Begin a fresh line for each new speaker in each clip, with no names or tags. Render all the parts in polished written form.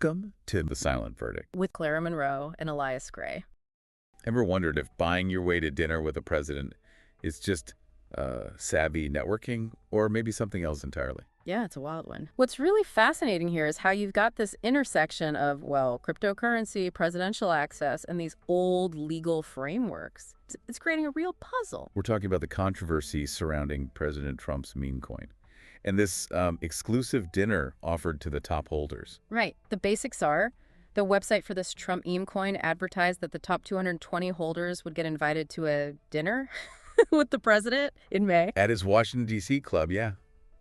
Welcome to the silent verdict.
With Clara Monroe and Elias Gray.
Ever wondered if buying your way to dinner with a president is just savvy networking or maybe something else entirely?
Yeah, it's a wild one. What's really fascinating here is how you've got this intersection of, well, cryptocurrency, presidential access, and these old legal frameworks. It's creating a real puzzle.
We're talking about the controversy surrounding President Trump's meme coin and this exclusive dinner offered to the top holders.
Right. The basics are, the website for this Trump meme coin advertised that the top 220 holders would get invited to a dinner with the president in May.
At his Washington, D.C. club, yeah.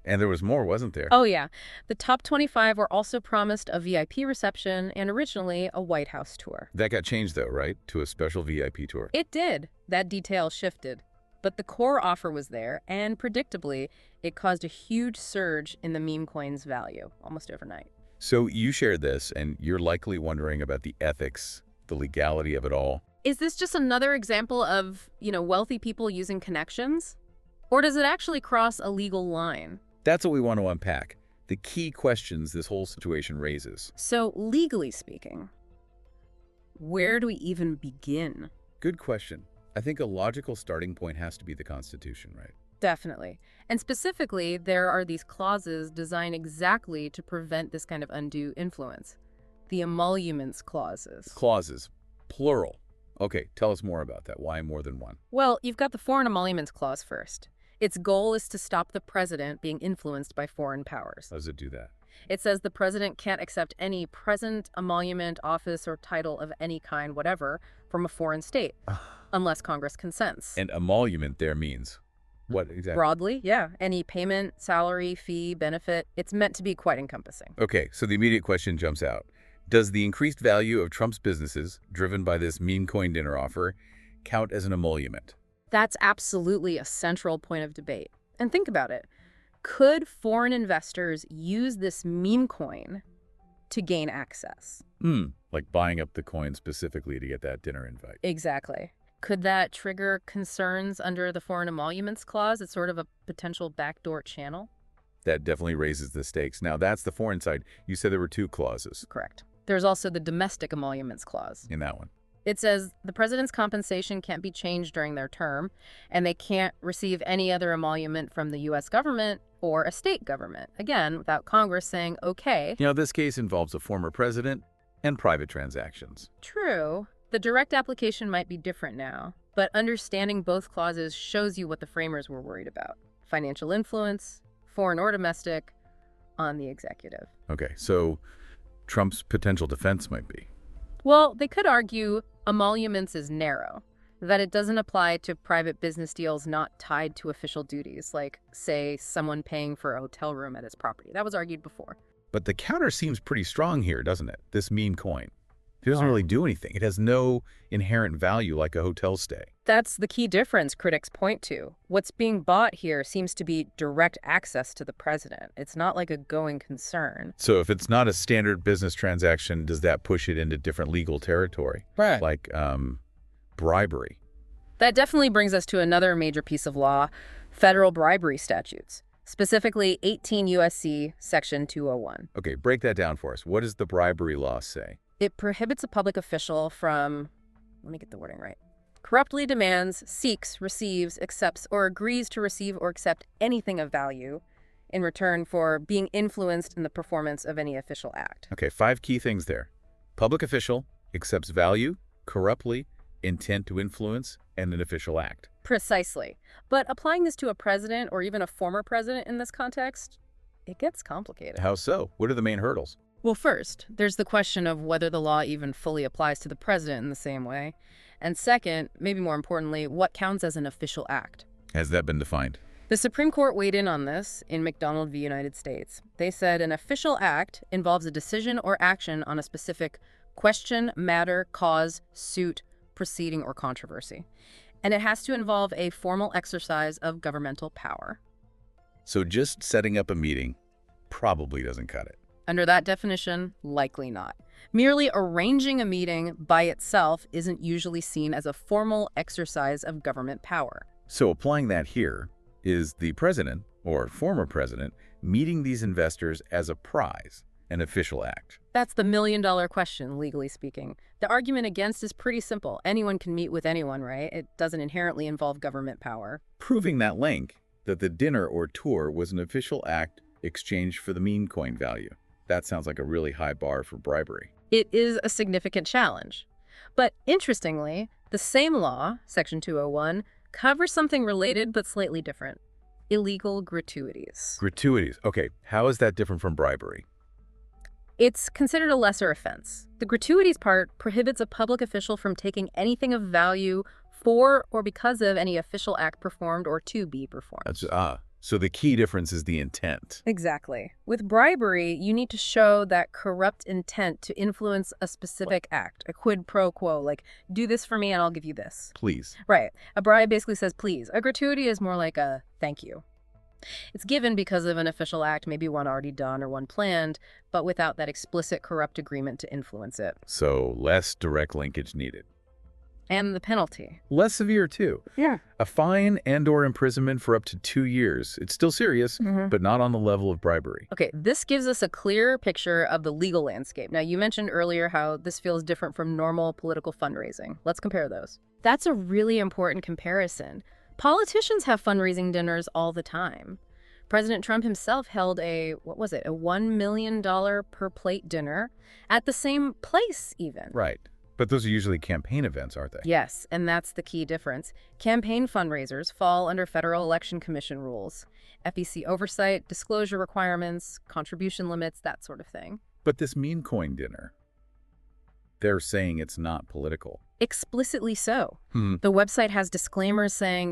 And there was more, wasn't there?
Oh, yeah. The top 25 were also promised a VIP reception and originally a White House tour.
That got changed, though, right? To a special VIP tour.
It did. That detail shifted. But the core offer was there, and predictably, it caused a huge surge in the meme coin's value almost overnight.
So you shared this, and you're likely wondering about the ethics, the legality of it all.
Is this just another example of, wealthy people using connections? Or does it actually cross a legal line?
That's what we want to unpack. The key questions this whole situation raises.
So, legally speaking, where do we even begin?
Good question. I think a logical starting point has to be the Constitution, right?
Definitely. And specifically, there are these clauses designed exactly to prevent this kind of undue influence. The emoluments clauses.
Clauses. Plural. Okay, tell us more about that. Why more than one?
Well, you've got the foreign emoluments clause first. Its goal is to stop the president being influenced by foreign powers.
How does it do that?
It says the president can't accept any present, emolument, office, or title of any kind, whatever, from a foreign state, unless Congress consents.
And emolument there means what exactly?
Broadly, yeah. Any payment, salary, fee, benefit. It's meant to be quite encompassing.
Okay, so the immediate question jumps out. Does the increased value of Trump's businesses, driven by this meme coin dinner offer, count as an emolument?
That's absolutely a central point of debate. And think about it. Could foreign investors use this meme coin to gain access?
Like buying up the coin specifically to get that dinner invite.
Exactly. Could that trigger concerns under the foreign emoluments clause? It's sort of a potential backdoor channel.
That definitely raises the stakes. Now, that's the foreign side. You said there were two clauses.
Correct. There's also the domestic emoluments clause.
In that one.
It says the president's compensation can't be changed during their term, and they can't receive any other emolument from the U.S. government or a state government, again, without Congress saying, okay.
This case involves a former president and private transactions.
True. The direct application might be different now, but understanding both clauses shows you what the framers were worried about. Financial influence, foreign or domestic, on the executive.
Okay, so Trump's potential defense might be?
Well, they could argue emoluments is narrow, that it doesn't apply to private business deals not tied to official duties, like, say, someone paying for a hotel room at his property. That was argued before.
But the counter seems pretty strong here, doesn't it? This meme coin. It doesn't really do anything. It has no inherent value like a hotel stay.
That's the key difference critics point to. What's being bought here seems to be direct access to the president. It's not like a going concern.
So if it's not a standard business transaction, does that push it into different legal territory?
Right.
Like bribery.
That definitely brings us to another major piece of law, federal bribery statutes, specifically 18 U.S.C. Section 201.
Okay, break that down for us. What does the bribery law say?
It prohibits a public official from, let me get the wording right, corruptly demands, seeks, receives, accepts, or agrees to receive or accept anything of value in return for being influenced in the performance of any official act.
Okay, 5 key things there. Public official, accepts value, corruptly, intent to influence, and an official act.
Precisely. But applying this to a president or even a former president in this context, it gets complicated.
How so? What are the main hurdles?
Well, first, there's the question of whether the law even fully applies to the president in the same way. And second, maybe more importantly, what counts as an official act?
Has that been defined?
The Supreme Court weighed in on this in McDonald v. United States. They said an official act involves a decision or action on a specific question, matter, cause, suit, proceeding, or controversy. And it has to involve a formal exercise of governmental power.
So just setting up a meeting probably doesn't cut it.
Under that definition, likely not. Merely arranging a meeting by itself isn't usually seen as a formal exercise of government power.
So applying that here, is the president, or former president, meeting these investors as a prize, an official act?
That's the million-dollar question, legally speaking. The argument against is pretty simple. Anyone can meet with anyone, right? It doesn't inherently involve government power.
Proving that link, that the dinner or tour was an official act exchanged for the meme coin value. That sounds like a really high bar for bribery.
It is a significant challenge. But interestingly, the same law, Section 201, covers something related but slightly different: illegal gratuities.
Gratuities. Okay, how is that different from bribery?
It's considered a lesser offense. The gratuities part prohibits a public official from taking anything of value for or because of any official act performed or to be performed.
So the key difference is the intent.
Exactly. With bribery, you need to show that corrupt intent to influence a specific act, a quid pro quo, like, do this for me and I'll give you this.
Please.
Right. A bribe basically says please. A gratuity is more like a thank you. It's given because of an official act, maybe one already done or one planned, but without that explicit corrupt agreement to influence it.
So less direct linkage needed.
And the penalty.
Less severe, too.
Yeah.
A fine and/or imprisonment for up to 2 years. It's still serious, but not on the level of bribery.
Okay, this gives us a clear picture of the legal landscape. Now, you mentioned earlier how this feels different from normal political fundraising. Let's compare those. That's a really important comparison. Politicians have fundraising dinners all the time. President Trump himself held a $1 million per plate dinner at the same place even.
Right. But those are usually campaign events, aren't they?
Yes, and that's the key difference. Campaign fundraisers fall under Federal Election Commission rules. FEC oversight, disclosure requirements, contribution limits, that sort of thing.
But this meme coin dinner, they're saying it's not political.
Explicitly so. The website has disclaimers saying,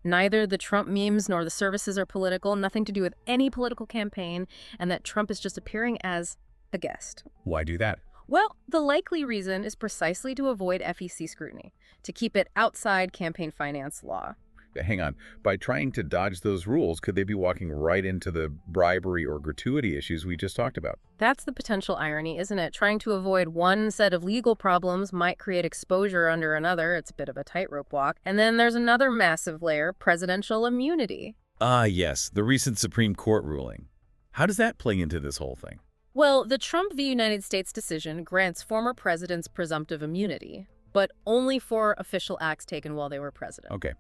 neither the Trump memes nor the services are political, nothing to do with any political campaign, and that Trump is just appearing as a guest.
Why do that?
Well, the likely reason is precisely to avoid FEC scrutiny, to keep it outside campaign finance law.
Hang on. By trying to dodge those rules, could they be walking right into the bribery or gratuity issues we just talked about?
That's the potential irony, isn't it? Trying to avoid one set of legal problems might create exposure under another. It's a bit of a tightrope walk. And then there's another massive layer: presidential immunity.
Yes, the recent Supreme Court ruling. How does that play into this whole thing?
Well, the Trump v. United States decision grants former presidents presumptive immunity, but only for official acts taken while they were president.
Okay.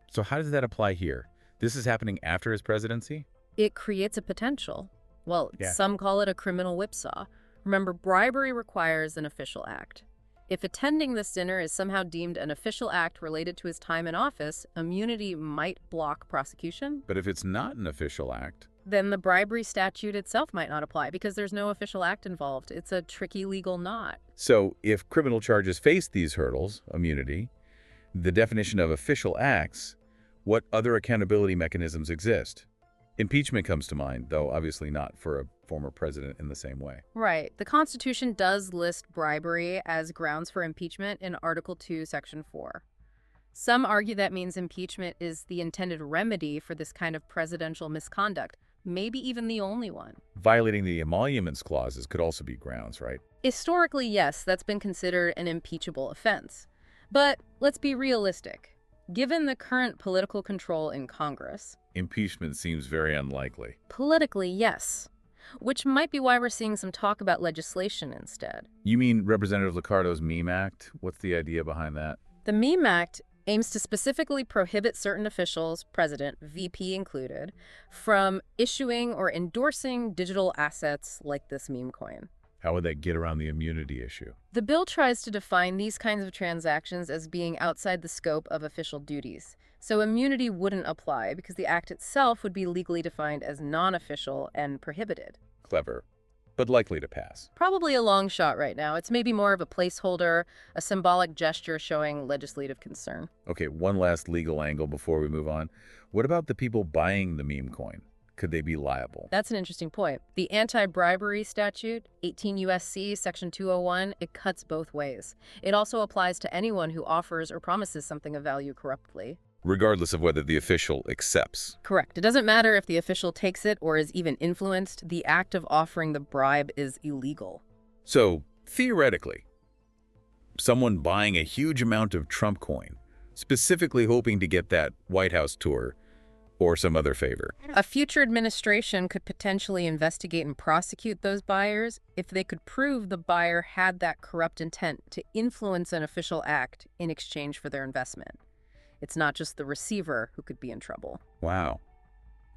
So how does that apply here? This is happening after his presidency?
It creates a potential. Well,
Yeah.
Some call it a criminal whipsaw. Remember, bribery requires an official act. If attending this dinner is somehow deemed an official act related to his time in office, immunity might block prosecution.
But if it's not an official act,
Then the bribery statute itself might not apply because there's no official act involved. It's a tricky legal knot.
so if criminal charges face these hurdles, immunity, the definition of official acts, what other accountability mechanisms exist? Impeachment comes to mind, though obviously not for a former president in the same way.
Right. The Constitution does list bribery as grounds for impeachment in Article 2, Section 4. Some argue that means impeachment is the intended remedy for this kind of presidential misconduct, maybe even the only one.
Violating the emoluments clauses could also be grounds, right?
Historically, yes, that's been considered an impeachable offense. But let's be realistic. Given the current political control in Congress,
Impeachment seems very unlikely.
politically, yes. Which might be why we're seeing some talk about legislation instead.
You mean Representative Liccardo's meme act? What's the idea behind that?
The Meme Act aims to specifically prohibit certain officials, president, VP included, from issuing or endorsing digital assets like this meme coin.
How would that get around the immunity issue?
The bill tries to define these kinds of transactions as being outside the scope of official duties. So immunity wouldn't apply because the act itself would be legally defined as non-official and prohibited.
Clever, but likely to pass.
Probably a long shot right now. It's maybe more of a placeholder, a symbolic gesture showing legislative concern.
Okay, one last legal angle before we move on. What about the people buying the meme coin? Could they be liable?
That's an interesting point. The anti-bribery statute, 18 U.S.C. Section 201, it cuts both ways. It also applies to anyone who offers or promises something of value corruptly.
Regardless of whether the official accepts.
Correct. It doesn't matter if the official takes it or is even influenced. The act of offering the bribe is illegal.
So, theoretically, someone buying a huge amount of Trump coin, specifically hoping to get that White House tour, or some other favor.
A future administration could potentially investigate and prosecute those buyers if they could prove the buyer had that corrupt intent to influence an official act in exchange for their investment. It's not just the receiver who could be in trouble.
Wow.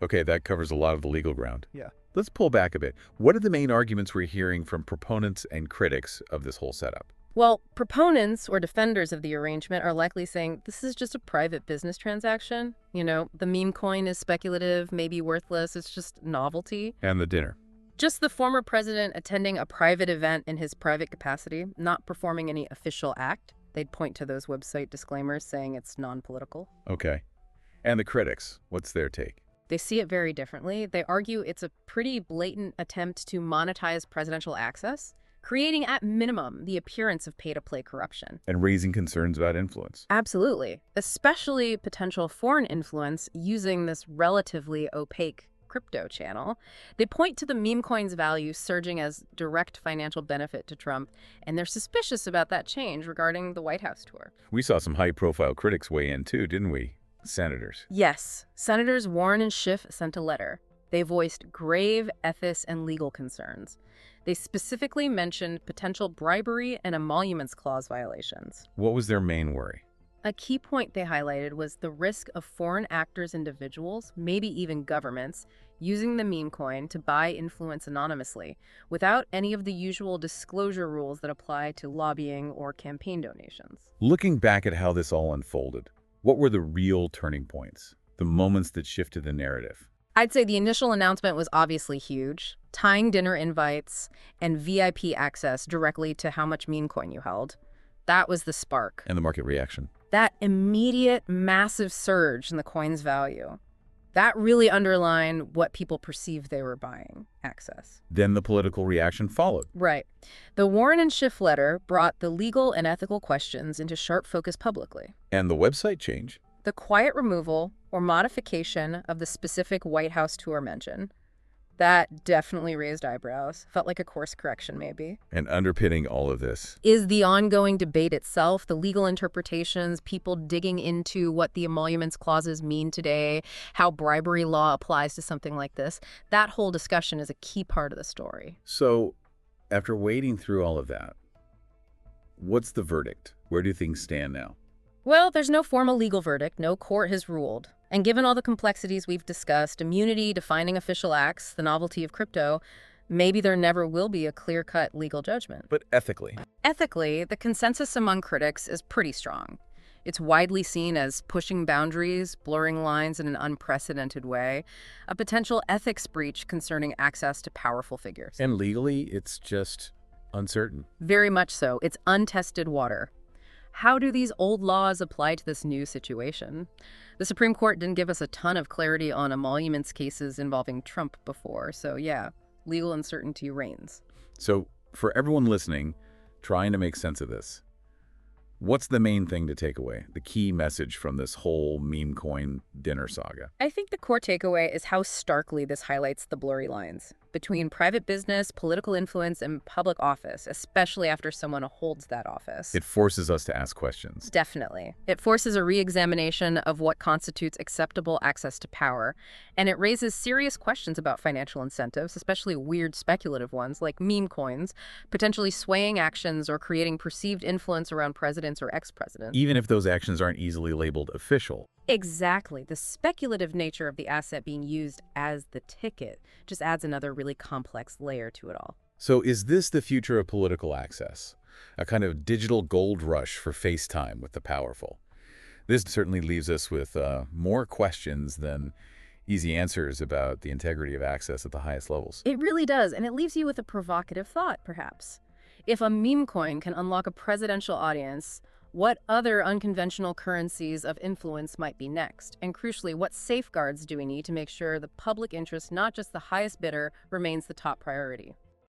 Okay, that covers a lot of the legal ground.
Yeah.
Let's pull back a bit. What are the main arguments we're hearing from proponents and critics of this whole setup?
Well, proponents or defenders of the arrangement are likely saying this is just a private business transaction. You know, the meme coin is speculative, maybe worthless, it's just novelty.
And the dinner.
Just the former president attending a private event in his private capacity, not performing any official act. They'd point to those website disclaimers saying it's non-political.
Okay. And the critics, what's their take?
They see it very differently. They argue it's a pretty blatant attempt to monetize presidential access, creating at minimum the appearance of pay-to-play corruption.
And raising concerns about influence.
Absolutely, especially potential foreign influence using this relatively opaque crypto channel. They point to the meme coin's value surging as direct financial benefit to Trump, and they're suspicious about that change regarding the White House tour.
We saw some high-profile critics weigh in too, didn't we? Senators.
Yes, Senators Warren and Schiff sent a letter. They voiced grave ethics and legal concerns. They specifically mentioned potential bribery and emoluments clause violations.
What was their main worry?
A key point they highlighted was the risk of foreign actors, individuals, maybe even governments, using the meme coin to buy influence anonymously, without any of the usual disclosure rules that apply to lobbying or campaign donations.
Looking back at how this all unfolded, what were the real turning points? The moments that shifted the narrative?
I'd say the initial announcement was obviously huge, tying dinner invites and VIP access directly to how much meme coin you held. That was the spark.
And the market reaction?
That immediate, massive surge in the coin's value. That really underlined what people perceived they were buying, access.
Then the political reaction followed.
Right. The Warren and Schiff letter brought the legal and ethical questions into sharp focus publicly.
And the website change?
The quiet removal or modification of the specific White House tour mention, that definitely raised eyebrows. Felt like a course correction, maybe.
And underpinning all of this
is the ongoing debate itself, the legal interpretations, people digging into what the emoluments clauses mean today, how bribery law applies to something like this. That whole discussion is a key part of the story.
So, after wading through all of that, what's the verdict? Where do things stand now?
Well, there's no formal legal verdict. No court has ruled. And given all the complexities we've discussed, immunity, defining official acts, the novelty of crypto, maybe there never will be a clear-cut legal judgment.
But ethically?
Ethically, the consensus among critics is pretty strong. It's widely seen as pushing boundaries, blurring lines in an unprecedented way, a potential ethics breach concerning access to powerful figures.
And legally, it's just uncertain.
Very much so. It's untested water. How do these old laws apply to this new situation? The Supreme Court didn't give us a ton of clarity on emoluments cases involving Trump before, so yeah, legal uncertainty reigns.
So, for everyone listening, trying to make sense of this, what's the main thing to take away? The key message from this whole meme coin dinner saga?
I think the core takeaway is how starkly this highlights the blurry lines between private business, political influence, and public office, especially after someone holds that office.
It forces us to ask questions.
Definitely. It forces a re-examination of what constitutes acceptable access to power, and it raises serious questions about financial incentives, especially weird speculative ones like meme coins, potentially swaying actions or creating perceived influence around presidents or ex-presidents.
Even if those actions aren't easily labeled official.
Exactly. The speculative nature of the asset being used as the ticket just adds another really complex layer to it all.
So is this the future of political access? A kind of digital gold rush for FaceTime with the powerful? This certainly leaves us with more questions than easy answers about the integrity of access at the highest levels.
It really does, and it leaves you with a provocative thought, perhaps. If a meme coin can unlock a presidential audience, what other unconventional currencies of influence might be next? And crucially, what safeguards do we need to make sure the public interest, not just the highest bidder, remains the top priority?